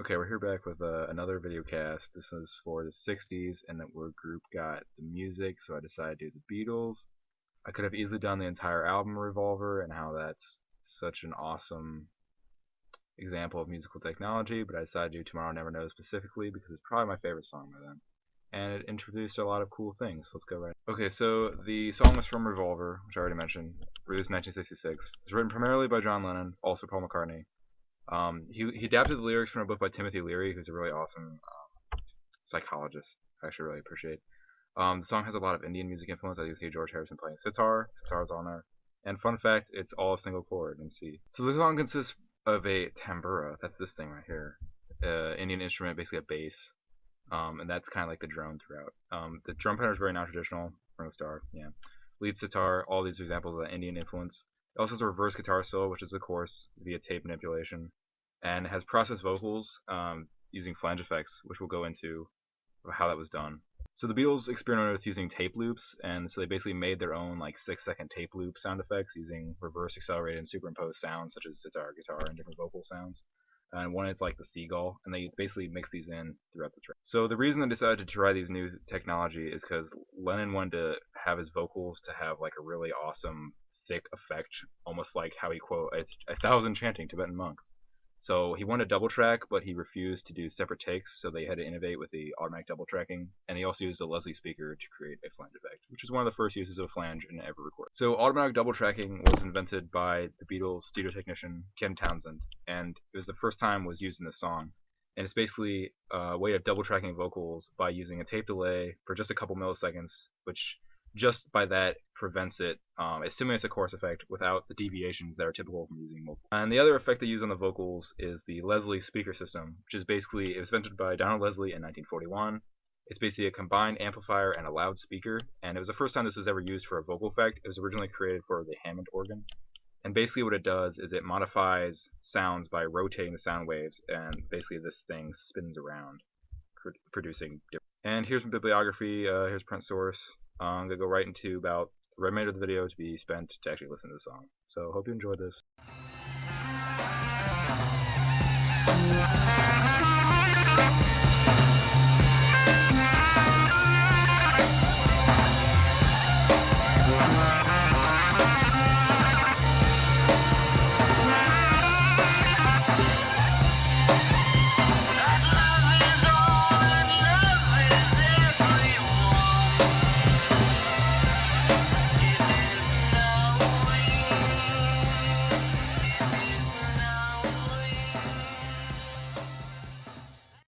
Okay, we're here back with another video cast. This was for the 60s, and that where group got the music, so I decided to do the Beatles. I could have easily done the entire album Revolver and how that's such an awesome example of musical technology, but I decided to do Tomorrow Never Knows specifically because it's probably my favorite song by them. And it introduced a lot of cool things. Let's go right. Okay, so the song was from Revolver, which I already mentioned, released in 1966. It's written primarily by John Lennon, also Paul McCartney. He adapted the lyrics from a book by Timothy Leary, who's a really awesome psychologist. I actually really appreciate. The song has a lot of Indian music influence, as you see George Harrison playing sitar. Sitar's on there. And fun fact, it's all a single chord in C. So the song consists of a tambura. That's this thing right here. Indian instrument, basically a bass. And that's kind of like the drone throughout. The drum pattern is very non-traditional. Ringo Starr, yeah. Lead sitar, all these examples of that Indian influence. It also has a reverse guitar solo, which is of course via tape manipulation, and it has processed vocals using flange effects, which we'll go into how that was done. So the Beatles experimented with using tape loops, and so they basically made their own like 6-second tape loop sound effects using reverse accelerated and superimposed sounds such as sitar, guitar, and different vocal sounds. And one is like the seagull, and they basically mix these in throughout the track. So the reason they decided to try these new technology is because Lennon wanted to have his vocals to have like a really awesome thick effect, almost like how he quote a thousand chanting Tibetan monks. So he wanted a double track, but he refused to do separate takes, so they had to innovate with the automatic double tracking, and he also used a Leslie speaker to create a flange effect, which is one of the first uses of flange in ever recorded. So automatic double tracking was invented by the Beatles studio technician Ken Townsend, and it was the first time it was used in this song. And it's basically a way of double tracking vocals by using a tape delay for just a couple milliseconds, which just by that prevents it. It simulates a chorus effect without the deviations that are typical from using multiple. And the other effect they use on the vocals is the Leslie speaker system, which is basically, it was invented by Donald Leslie in 1941. It's basically a combined amplifier and a loudspeaker, and it was the first time this was ever used for a vocal effect. It was originally created for the Hammond organ. And basically what it does is it modifies sounds by rotating the sound waves, and basically this thing spins around, producing different. And here's some bibliography, here's print source. I'm going to go right into about the remainder of the video to be spent to actually listen to the song. So hope you enjoyed this.